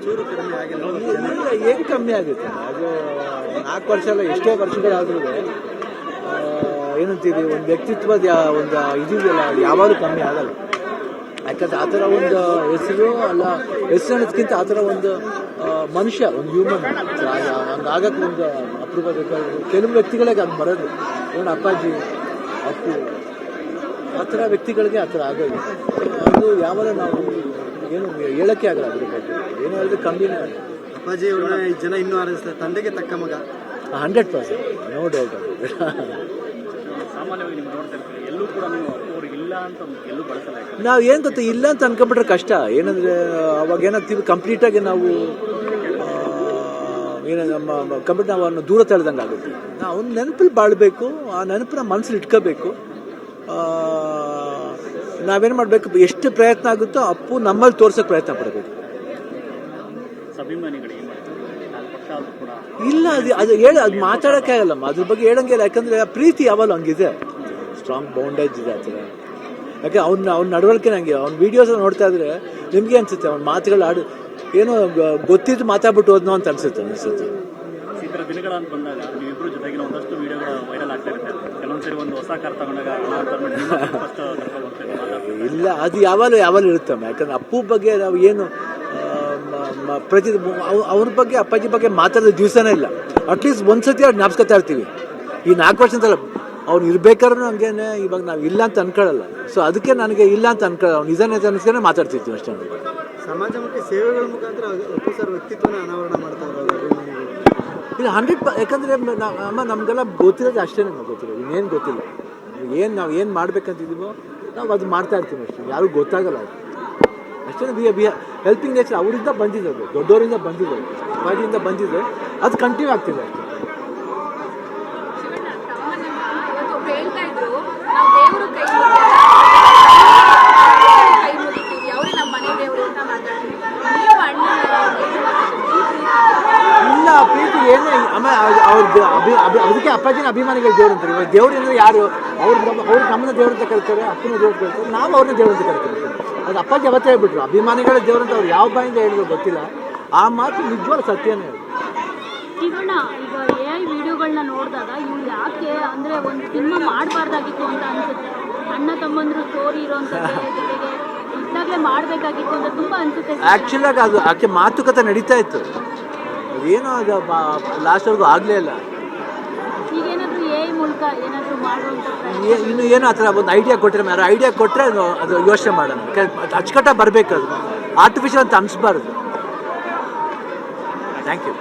ಚೂರು ಕಡಿಮೆ ಆಗಿಲ್ಲ. ಏನು ಕಮ್ಮಿ ಆಗುತ್ತೆ ಅದು 4 ವರ್ಷ ಅಲ್ಲ ಎಷ್ಟೇ ವರ್ಷಗಳಾದ್ರೂ ಏನಂತೀವಿ ಒಂದು ವ್ಯಕ್ತಿತ್ವದ ಒಂದು ಇದೆಯಲ್ಲ ಅದು ಯಾವಾಗಲೂ ಕಮ್ಮಿ ಆಗಲ್ಲ. ಯಾಕಂದ್ರೆ ಆ ಥರ ಒಂದು ಹೆಸರು ಅಲ್ಲ, ಹೆಸರು ಅನ್ನೋದಕ್ಕಿಂತ ಆ ಥರ ಒಂದು ಮನುಷ್ಯ, ಒಂದು ಹ್ಯೂಮನ್ ಹಂಗಾಗಕ್ಕೆ ಒಂದು ಅಪರೂಪ ಬೇಕಾಗುತ್ತೆ. ಕೆಲವು ವ್ಯಕ್ತಿಗಳಿಗೆ ಅದು ಬರೋದು. ಏನು ಅಪ್ಪಾಜಿ, ಅಪ್ಪು, ಆ ಥರ ವ್ಯಕ್ತಿಗಳಿಗೆ ಆ ಥರ ಆಗೋದು. ಅದು ಯಾವಾಗ ನಾವು ಏನು ಹೇಳೋಕ್ಕೆ ಆಗಲ್ಲ ಅದ್ರ ಬಗ್ಗೆ. ಏನೋ ಹೇಳಿದ್ರೆ ಕಮ್ಮಿನೇ ಆಗಲ್ಲ. ಅಪ್ಪಾಜಿ ಅವ್ರನ್ನ ಜನ ಇನ್ನೂ ಆರಿಸ್ತಾರೆ, ತಂದೆಗೆ ತಕ್ಕ ಮಗ. 100% ನೋ ಡೌಟ್. ಸಾಮಾನ್ಯವಾಗಿ ನೀವು ನೋಡ್ತಾ ಇರ್ತೀವಿ, ಎಲ್ಲೂ ಕೂಡ ನೀವು ಅವ್ರಿಗೆ ಇಲ್ಲ ಅಂತ ಎಲ್ಲೂ ಬಳಸಲ್ಲ. ನಾವು ಏನು ಗೊತ್ತಾ, ಇಲ್ಲ ಅಂತ ಅನ್ಕೊಂಡ್ಬಿಟ್ರೆ ಕಷ್ಟ. ಏನಂದರೆ ಅವಾಗ ಏನಾಗ್ತೀವಿ, ಕಂಪ್ಲೀಟಾಗಿ ನಾವು ಏನು ನಮ್ಮ ಕಂಪ್ಲೀಟ್ ನಾವು ಅವನ್ನ ದೂರ ತಳ್ದಂಗೆ ಆಗುತ್ತೆ. ನಾವು ಅವ್ನ ನೆನಪಲ್ಲಿ ಬಾಳಬೇಕು, ಆ ನೆನಪನ್ನ ಮನಸ್ಸಲ್ಲಿ ಇಟ್ಕೋಬೇಕು. ನಾವೇನು ಮಾಡಬೇಕು, ಎಷ್ಟು ಪ್ರಯತ್ನ ಆಗುತ್ತೋ ಅಪ್ಪು ನಮ್ಮಲ್ಲಿ ತೋರ್ಸೋಕ್ಕೆ ಪ್ರಯತ್ನ ಪಡಬೇಕು. ಇಲ್ಲ ಅದು ಹೇಳಿ ಅದು ಮಾತಾಡೋಕ್ಕೆ ಆಗಲ್ಲಮ್ಮ, ಅದ್ರ ಬಗ್ಗೆ ಹೇಳಂಗೆ ಇಲ್ಲ. ಯಾಕಂದರೆ ಪ್ರೀತಿ ಯಾವಾಗಲೂ ಹಂಗಿದೆ, ಸ್ಟ್ರಾಂಗ್ ಬೌಂಡೇಜ್ ಇದೆ ಆ ಥರ. ಯಾಕೆ ಅವ್ನ ನಡವಳಿಕೆ ನನಗೆ ಅವ್ನ ವೀಡಿಯೋಸ್ ನೋಡ್ತಾ ಇದ್ರೆ ನಿಮಗೆ ಅನ್ಸುತ್ತೆ ಅವ್ನ ಮಾತುಗಳು ಏನೋ ಗೊತ್ತಿದ್ದು ಮಾತಾಡ್ಬಿಟ್ಟು ಹೋದ್ನೋ ಅಂತ ಅನ್ಸುತ್ತೆ. ಈ ಥರ ದಿನಗಳ ಅಂತ ಬಂದಾಗ ನೀವಿಬ್ಬರು ಜೊತೆಗಿನ ಒಂದಷ್ಟು ವಿಡಿಯೋಗಳು ವೈರಲ್ ಆಗ್ತಾ ಇರುತ್ತೆ. ಕೆಲವೊಂದ್ಸರಿ ಒಂದು ಹೊಸ ಕಾರ್ ತಗೊಂಡಾಗ ಇಲ್ಲ, ಅದು ಯಾವಾಗಲೂ ಇರುತ್ತಮ್ಮ. ಯಾಕಂದ್ರೆ ಅಪ್ಪು ಬಗ್ಗೆ ನಾವು ಏನು ಪ್ರತಿ ಅವ್ರ ಬಗ್ಗೆ ಅಪ್ಪಾಜಿ ಬಗ್ಗೆ ಮಾತಾಡೋ ದಿವಸನೇ ಇಲ್ಲ. ಅಟ್ಲೀಸ್ಟ್ ಒಂದ್ಸತಿ ಅವ್ರು ಜ್ಞಾಪಿಸ್ಕೊತಾ ಇರ್ತೀವಿ. ಈ 4 ವರ್ಷ ಅಂತಲ್ಲ, ಅವ್ನು ಇರ್ಬೇಕಾದ್ರೂ ಹಂಗೇನೆ. ಇವಾಗ ನಾವು ಇಲ್ಲ ಅಂತ ಅನ್ಕೊಳ್ಳಲ್ಲ. ಸೊ ಅದಕ್ಕೆ ನನಗೆ ಇಲ್ಲ ಅಂತ ಅನ್ಕೊಳ್ಳ, ಅವ್ನು ಇದಾನೆ ಅಂತ ಅನ್ಸ್ಕೊಂಡೆ ಮಾತಾಡ್ತಿರ್ತೀವಿ ಅಷ್ಟೇ. ಸಮಾಜಮುಖಿ ಸೇವೆಗಳ ಮುಖಾಂತರ ಅಪ್ಪು ಸರ್ ವ್ಯಕ್ತಿತ್ವನ ಅನಾವರಣ ಮಾಡ್ತಾ ಇರೋದು ಇಲ್ಲ 100%. ಯಾಕಂದರೆ ಅಮ್ಮ ನಮಗೆಲ್ಲ ಗೊತ್ತಿರೋದು ಅಷ್ಟೇ, ನಮ್ಗೆ ಗೊತ್ತಿರೋದು ಇನ್ನೇನು ಗೊತ್ತಿಲ್ಲ. ನಾವು ಏನು ಮಾಡ್ಬೇಕಂತಿದ್ದೀವೋ ನಾವು ಅದು ಮಾಡ್ತಾ ಇರ್ತೀವಿ ಅಷ್ಟೇ. ಯಾರಿಗೂ ಗೊತ್ತಾಗಲ್ಲ ಅದು ಅಷ್ಟೇ. ಹೆಲ್ಪಿಂಗ್ ನೇಚರ್ ಅವರಿಂದ ಬಂದಿದ್ದು, ದೊಡ್ಡವರಿಂದ ಬಂದಿದ್ದು, ಬಾಡಿಯಿಂದ ಬಂದಿದ್ದು, ಅದು ಕಂಟಿನ್ಯೂ ಆಗ್ತಿದೆ ಅಷ್ಟೇ. ಇಲ್ಲ ಪ್ರೀತಿ ಏನೇ ಆಮೇಲೆ ಅದಕ್ಕೆ ಅಪ್ಪಾಜಿನ ಅಭಿಮಾನಿಗಳು ದೇವ್ರು ಅಂತಾರೆ. ಇವಾಗ ದೇವ್ರು ಅಂದರೆ ಯಾರು? ಅವ್ರು ನಮ್ಮನ್ನ ದೇವ್ರ ಅಂತ ಕರೀತಾರೆ, ಅಪ್ಪನ ದೇವ್ರು ಕರೀತಾರೆ, ನಾವು ಅವ್ರನ್ನ ದೇವ್ರ ಅಂತ ಕರಿತೀವಿ. ಅದು ಅಪ್ಪಾಜಿ ಅವತ್ತೇ ಹೇಳ್ಬಿಟ್ರು, ಅಭಿಮಾನಿಗಳ ದೇವ್ರು ಅಂತ. ಅವ್ರು ಯಾವ ಬಾಯಿಂದ ಹೇಳಿದ್ರು ಗೊತ್ತಿಲ್ಲ, ಆ ಮಾತು ನಿಜವಾದ ಸತ್ಯನೇ ಹೇಳಿ. ಈಗ AI ವಿಡಿಯೋಗಳನ್ನ ನೋಡಿದಾಗ ಇವ್ರು ಯಾಕೆ ಅಂದರೆ ಒಂದು ಸಿನಿಮಾ ಮಾಡಬಾರ್ದಾಗಿತ್ತು ಅಂತ ಅನ್ಸುತ್ತೆ. ಅಣ್ಣ ತಮ್ಮಂದ್ರು ಸ್ಟೋರಿ ಇರೋಂಥದ್ದು ಜೊತೆಗೆ ಇದ್ದಾಗಲೇ ಮಾಡಬೇಕಾಗಿತ್ತು ಅಂತ ತುಂಬ ಅನ್ಸುತ್ತೆ. ಆ್ಯಕ್ಚುಲಾಗಿ ಅದು ಆಕೆ ಮಾತುಕತೆ ನಡೀತಾ ಇತ್ತು, ಅದೇನೋ ಅದು ಲಾಸ್ಟ್ವರೆಗೂ ಆಗಲೇ ಇಲ್ಲ. ಈಗೇನಾದರೂ AI ಮೂಲಕ ಏನಾದರೂ ಮಾಡುವಂಥ ಇನ್ನು ಏನೋ ಆ ಥರ ಒಂದು ಐಡಿಯಾ ಕೊಟ್ಟರೆ, ಯಾರು ಐಡಿಯಾ ಕೊಟ್ಟರೆ ಅದು ಯೋಚನೆ ಮಾಡೋಣ. ಅಚ್ಚುಕಟ್ಟಾಗಿ ಬರಬೇಕು, ಅದು ಆರ್ಟಿಫಿಷಿಯಲ್ ಅಂತ ಅನಿಸ್ಬಾರ್ದು. Thank you.